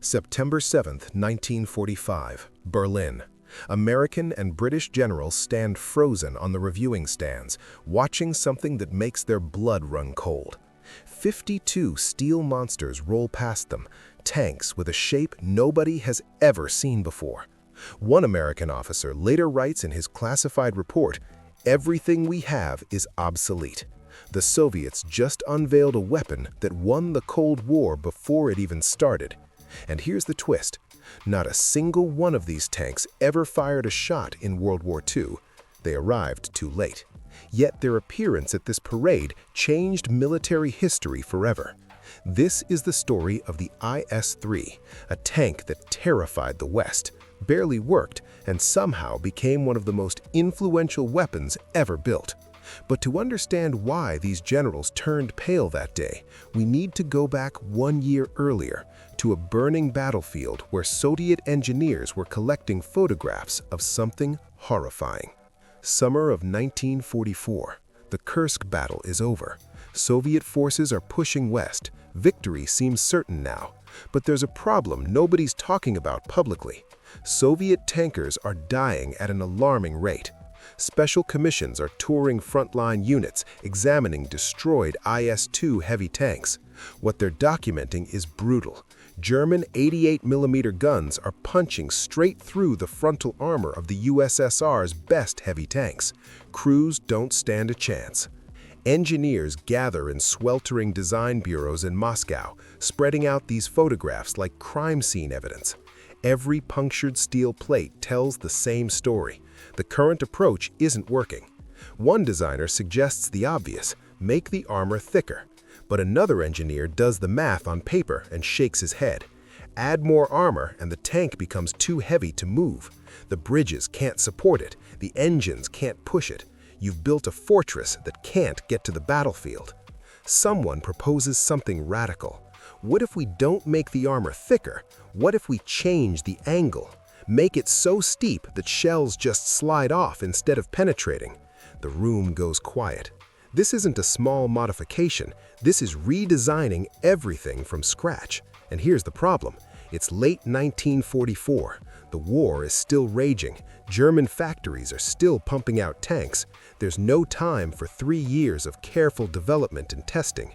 September 7, 1945, Berlin. American and British generals stand frozen on the reviewing stands, watching something that makes their blood run cold. 52 steel monsters roll past them, tanks with a shape nobody has ever seen before. One American officer later writes in his classified report, "Everything we have is obsolete." The Soviets just unveiled a weapon that won the Cold War before it even started. And here's the twist. Not a single one of these tanks ever fired a shot in World War II. They arrived too late. Yet their appearance at this parade changed military history forever. This is the story of the IS-3, a tank that terrified the West, barely worked, and somehow became one of the most influential weapons ever built. But to understand why these generals turned pale that day, we need to go back 1 year earlier, to a burning battlefield where Soviet engineers were collecting photographs of something horrifying. Summer of 1944. The Kursk battle is over. Soviet forces are pushing west. Victory seems certain now. But there's a problem nobody's talking about publicly. Soviet tankers are dying at an alarming rate. Special commissions are touring frontline units, examining destroyed IS-2 heavy tanks. What they're documenting is brutal. German 88mm guns are punching straight through the frontal armor of the USSR's best heavy tanks. Crews don't stand a chance. Engineers gather in sweltering design bureaus in Moscow, spreading out these photographs like crime scene evidence. Every punctured steel plate tells the same story. The current approach isn't working. One designer suggests the obvious, make the armor thicker. But another engineer does the math on paper and shakes his head. Add more armor and the tank becomes too heavy to move. The bridges can't support it, the engines can't push it. You've built a fortress that can't get to the battlefield. Someone proposes something radical. What if we don't make the armor thicker? What if we change the angle? Make it so steep that shells just slide off instead of penetrating. The room goes quiet. This isn't a small modification. This is redesigning everything from scratch. And here's the problem. It's late 1944. The war is still raging. German factories are still pumping out tanks. There's no time for 3 years of careful development and testing.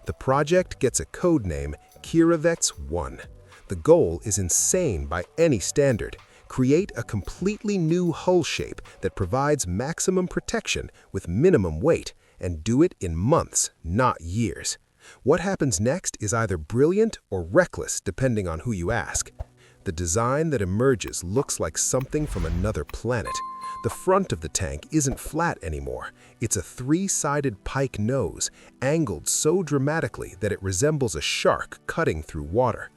The project gets a code name, Kirovets 1. The goal is insane by any standard. Create a completely new hull shape that provides maximum protection with minimum weight, and do it in months, not years. What happens next is either brilliant or reckless, depending on who you ask. The design that emerges looks like something from another planet. The front of the tank isn't flat anymore. It's a 3-sided pike nose, angled so dramatically that it resembles a shark cutting through water.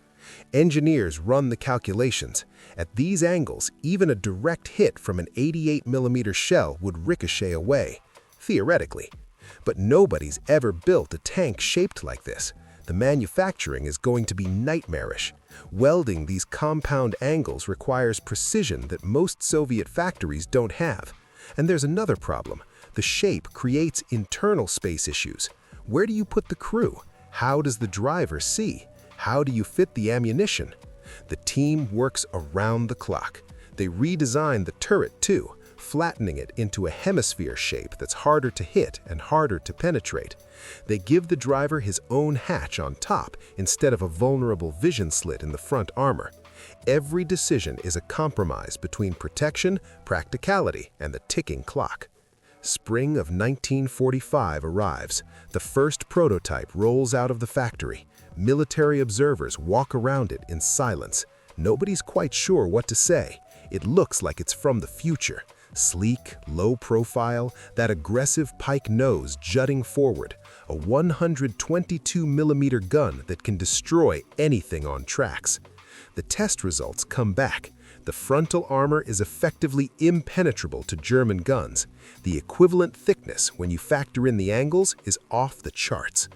Engineers run the calculations. At these angles, even a direct hit from an 88mm shell would ricochet away, theoretically. But nobody's ever built a tank shaped like this. The manufacturing is going to be nightmarish. Welding these compound angles requires precision that most Soviet factories don't have. And there's another problem. The shape creates internal space issues. Where do you put the crew? How does the driver see? How do you fit the ammunition? The team works around the clock. They redesign the turret too, flattening it into a hemisphere shape that's harder to hit and harder to penetrate. They give the driver his own hatch on top instead of a vulnerable vision slit in the front armor. Every decision is a compromise between protection, practicality, and the ticking clock. Spring of 1945 arrives. The first prototype rolls out of the factory. Military observers walk around it in silence. Nobody's quite sure what to say. It looks like it's from the future. Sleek, low profile, that aggressive pike nose jutting forward, a 122mm gun that can destroy anything on tracks. The test results come back. The frontal armor is effectively impenetrable to German guns. The equivalent thickness, when you factor in the angles, is off the charts.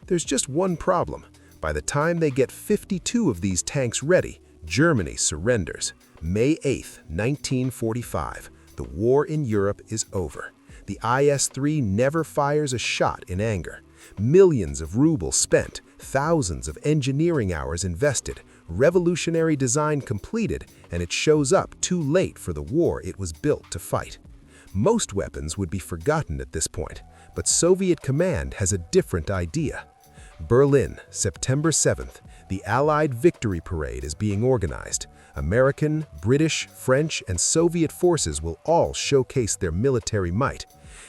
There's just one problem. By the time they get 52 of these tanks ready, Germany surrenders. May 8, 1945. The war in Europe is over. The IS-3 never fires a shot in anger. Millions of rubles spent, thousands of engineering hours invested, Revolutionary design completed, and it shows up too late for the war it was built to fight. Most weapons would be forgotten at this point, but Soviet command has a different idea. Berlin, September 7th, the Allied Victory Parade is being organized. American, British, French, and Soviet forces will all showcase their military might.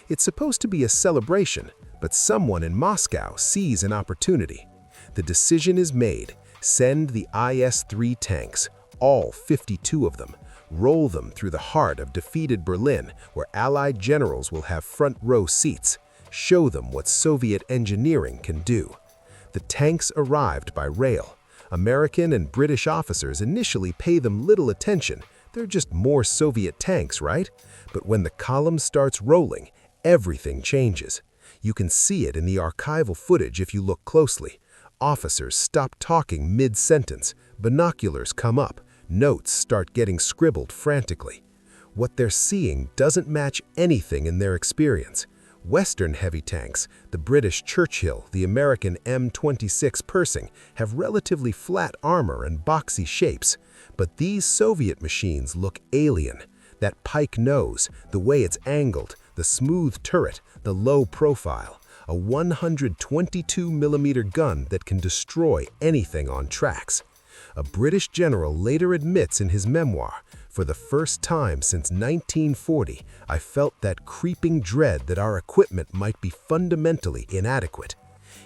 It's supposed to be a celebration, but someone in Moscow sees an opportunity. The decision is made: send the IS-3 tanks, all 52 of them. Roll them through the heart of defeated Berlin, where Allied generals will have front-row seats. Show them what Soviet engineering can do. The tanks arrived by rail. American and British officers initially pay them little attention. They're just more Soviet tanks, right? But when the column starts rolling, everything changes. You can see it in the archival footage if you look closely. Officers stop talking mid-sentence. Binoculars come up. Notes start getting scribbled frantically. What they're seeing doesn't match anything in their experience. Western heavy tanks, the British Churchill, the American M26 Pershing, have relatively flat armor and boxy shapes. But these Soviet machines look alien. That pike nose, the way it's angled, the smooth turret, the low profile. A 122mm gun that can destroy anything on tracks. A British general later admits in his memoir, "For the first time since 1940, I felt that creeping dread that our equipment might be fundamentally inadequate."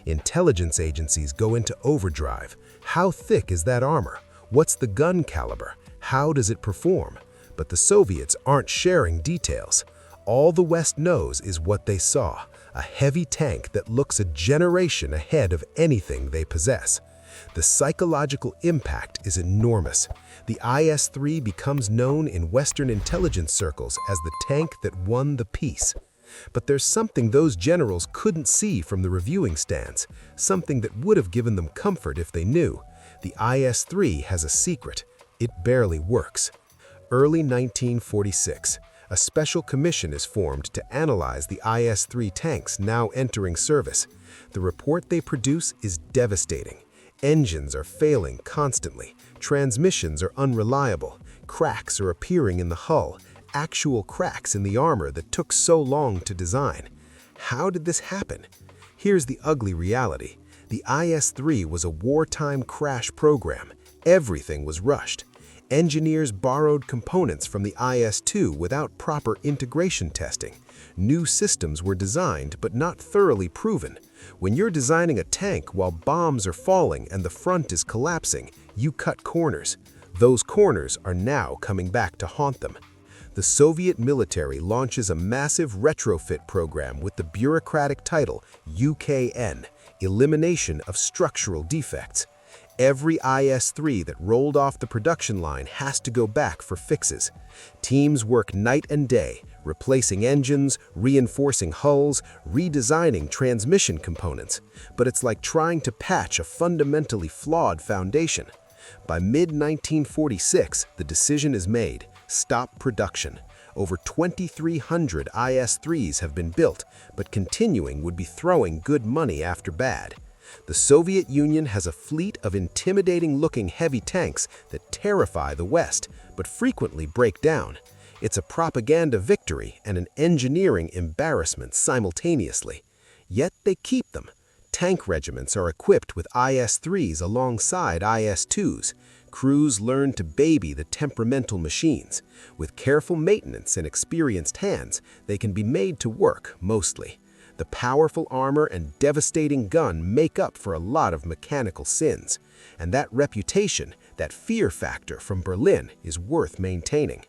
Intelligence agencies go into overdrive. How thick is that armor? What's the gun caliber? How does it perform? But the Soviets aren't sharing details. All the West knows is what they saw: a heavy tank that looks a generation ahead of anything they possess. The psychological impact is enormous. The IS-3 becomes known in Western intelligence circles as the tank that won the peace. But there's something those generals couldn't see from the reviewing stands, something that would have given them comfort if they knew. The IS-3 has a secret. It barely works. Early 1946. A special commission is formed to analyze the IS-3 tanks now entering service. The report they produce is devastating. Engines are failing constantly. Transmissions are unreliable. Cracks are appearing in the hull. Actual cracks in the armor that took so long to design. How did this happen? Here's the ugly reality. The IS-3 was a wartime crash program. Everything was rushed. Engineers borrowed components from the IS-2 without proper integration testing. New systems were designed but not thoroughly proven. When you're designing a tank while bombs are falling and the front is collapsing, you cut corners. Those corners are now coming back to haunt them. The Soviet military launches a massive retrofit program with the bureaucratic title UKN, Elimination of Structural Defects. Every IS-3 that rolled off the production line has to go back for fixes. Teams work night and day, replacing engines, reinforcing hulls, redesigning transmission components. But it's like trying to patch a fundamentally flawed foundation. By mid-1946, the decision is made: stop production. Over 2,300 IS-3s have been built, but continuing would be throwing good money after bad. The Soviet Union has a fleet of intimidating-looking heavy tanks that terrify the West, but frequently break down. It's a propaganda victory and an engineering embarrassment simultaneously. Yet they keep them. Tank regiments are equipped with IS-3s alongside IS-2s. Crews learn to baby the temperamental machines. With careful maintenance and experienced hands, they can be made to work mostly. The powerful armor and devastating gun make up for a lot of mechanical sins. And that reputation, that fear factor from Berlin, is worth maintaining.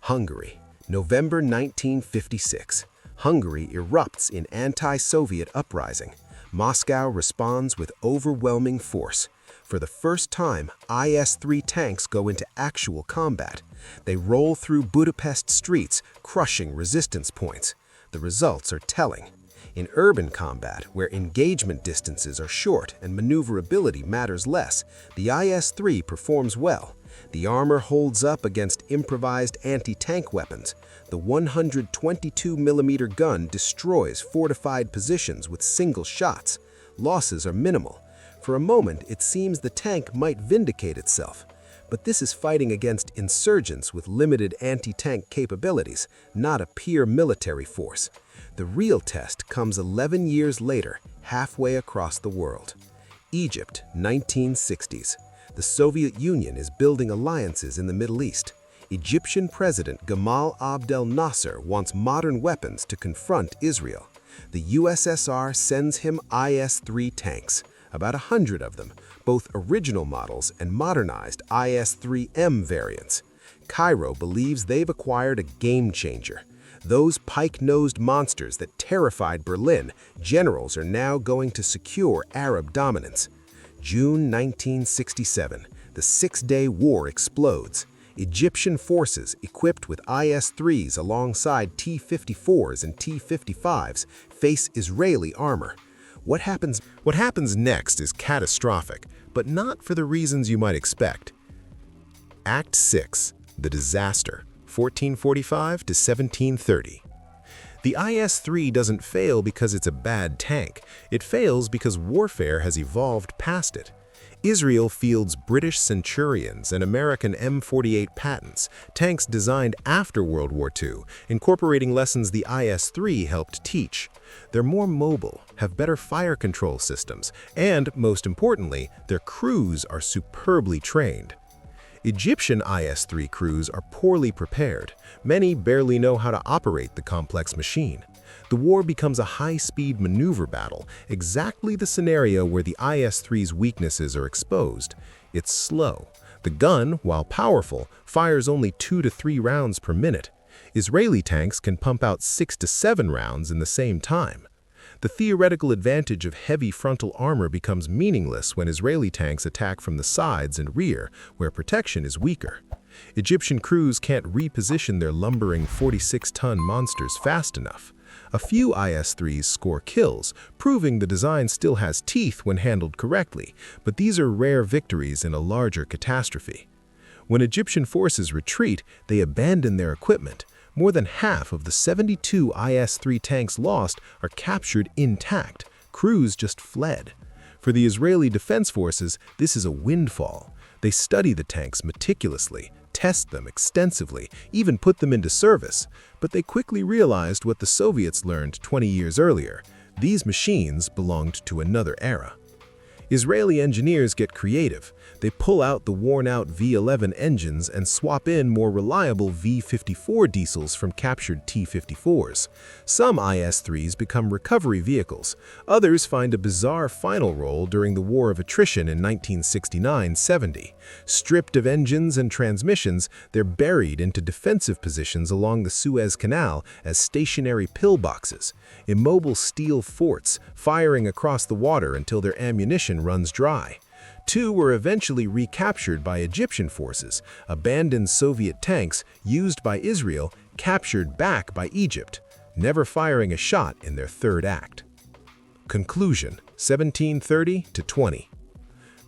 Hungary, November 1956. Hungary erupts in anti-Soviet uprising. Moscow responds with overwhelming force. For the first time, IS-3 tanks go into actual combat. They roll through Budapest streets, crushing resistance points. The results are telling. In urban combat, where engagement distances are short and maneuverability matters less, the IS-3 performs well. The armor holds up against improvised anti-tank weapons. The 122mm gun destroys fortified positions with single shots. Losses are minimal. For a moment, it seems the tank might vindicate itself. But this is fighting against insurgents with limited anti-tank capabilities, not a peer military force. The real test comes 11 years later, halfway across the world. Egypt, 1960s. The Soviet Union is building alliances in the Middle East. Egyptian President Gamal Abdel Nasser wants modern weapons to confront Israel. The USSR sends him IS-3 tanks, about 100 of them, both original models and modernized IS-3M variants. Cairo believes they've acquired a game changer. Those pike-nosed monsters that terrified Berlin, generals are now going to secure Arab dominance. June 1967, the Six-Day War explodes. Egyptian forces equipped with IS-3s alongside T-54s and T-55s face Israeli armor. What happens next is catastrophic, but not for the reasons you might expect. Act 6, The Disaster, 1445 to 1730. The IS-3 doesn't fail because it's a bad tank. It fails because warfare has evolved past it. Israel fields British Centurions and American M48 Patents, tanks designed after World War II, incorporating lessons the IS-3 helped teach. They're more mobile, have better fire control systems, and, most importantly, their crews are superbly trained. Egyptian IS-3 crews are poorly prepared. Many barely know how to operate the complex machine. The war becomes a high-speed maneuver battle, exactly the scenario where the IS-3's weaknesses are exposed. It's slow. The gun, while powerful, fires only 2 to 3 rounds per minute. Israeli tanks can pump out 6 to 7 rounds in the same time. The theoretical advantage of heavy frontal armor becomes meaningless when Israeli tanks attack from the sides and rear, where protection is weaker. Egyptian crews can't reposition their lumbering 46-ton monsters fast enough. A few IS-3s score kills, proving the design still has teeth when handled correctly, but these are rare victories in a larger catastrophe. When Egyptian forces retreat, they abandon their equipment. More than half of the 72 IS-3 tanks lost are captured intact. Crews just fled. For the Israeli Defense Forces, this is a windfall. They study the tanks meticulously, test them extensively, even put them into service. But they quickly realized what the Soviets learned 20 years earlier. These machines belonged to another era. Israeli engineers get creative. They pull out the worn-out V11 engines and swap in more reliable V54 diesels from captured T54s. Some IS-3s become recovery vehicles. Others find a bizarre final role during the War of Attrition in 1969-70. Stripped of engines and transmissions, they're buried into defensive positions along the Suez Canal as stationary pillboxes, immobile steel forts firing across the water until their ammunition runs dry. 2 were eventually recaptured by Egyptian forces, abandoned Soviet tanks used by Israel, captured back by Egypt, never firing a shot in their third act. Conclusion, 1730 to 20.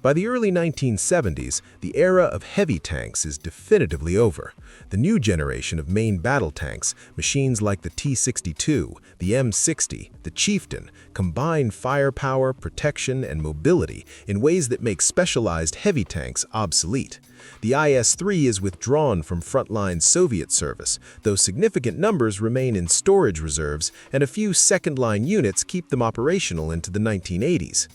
By the early 1970s, the era of heavy tanks is definitively over. The new generation of main battle tanks, machines like the T-62, the M-60, the Chieftain, combine firepower, protection, and mobility in ways that make specialized heavy tanks obsolete. The IS-3 is withdrawn from frontline Soviet service, though significant numbers remain in storage reserves and a few second-line units keep them operational into the 1980s.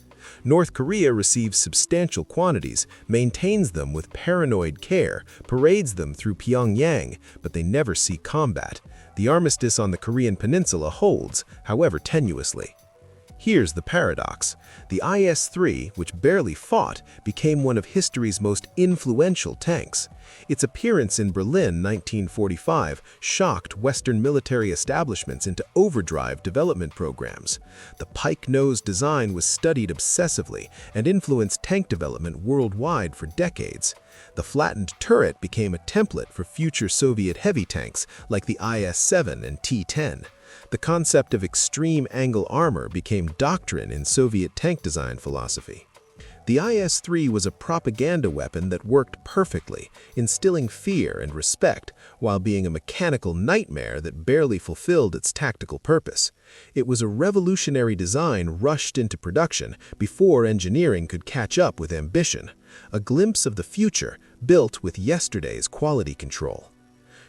North Korea receives substantial quantities, maintains them with paranoid care, parades them through Pyongyang, but they never see combat. The armistice on the Korean peninsula holds, however tenuously. Here's the paradox. The IS-3, which barely fought, became one of history's most influential tanks. Its appearance in Berlin 1945 shocked Western military establishments into overdrive development programs. The pike-nosed design was studied obsessively and influenced tank development worldwide for decades. The flattened turret became a template for future Soviet heavy tanks like the IS-7 and T-10. The concept of extreme angle armor became doctrine in Soviet tank design philosophy. The IS-3 was a propaganda weapon that worked perfectly, instilling fear and respect, while being a mechanical nightmare that barely fulfilled its tactical purpose. It was a revolutionary design rushed into production before engineering could catch up with ambition, a glimpse of the future built with yesterday's quality control.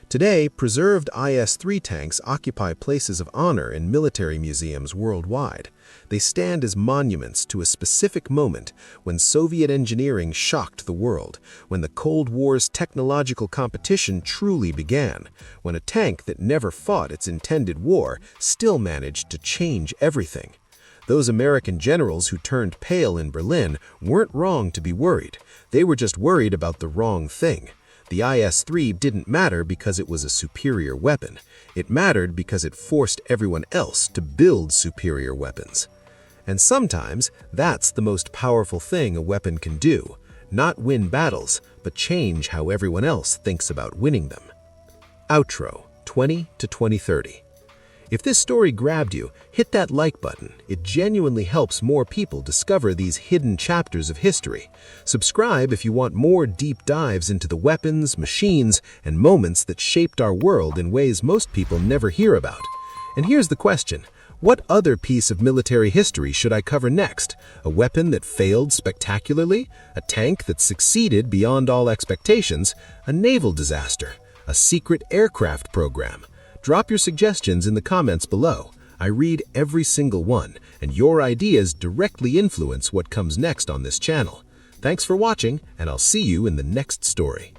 Today, preserved IS-3 tanks occupy places of honor in military museums worldwide. They stand as monuments to a specific moment when Soviet engineering shocked the world, when the Cold War's technological competition truly began, when a tank that never fought its intended war still managed to change everything. Those American generals who turned pale in Berlin weren't wrong to be worried. They were just worried about the wrong thing. The IS-3 didn't matter because it was a superior weapon. It mattered because it forced everyone else to build superior weapons. And sometimes, that's the most powerful thing a weapon can do. Not win battles, but change how everyone else thinks about winning them. Outro, 20 to 2030. If this story grabbed you, hit that like button. It genuinely helps more people discover these hidden chapters of history. Subscribe if you want more deep dives into the weapons, machines, and moments that shaped our world in ways most people never hear about. And here's the question. What other piece of military history should I cover next? A weapon that failed spectacularly? A tank that succeeded beyond all expectations? A naval disaster? A secret aircraft program? Drop your suggestions in the comments below. I read every single one, and your ideas directly influence what comes next on this channel. Thanks for watching, and I'll see you in the next story.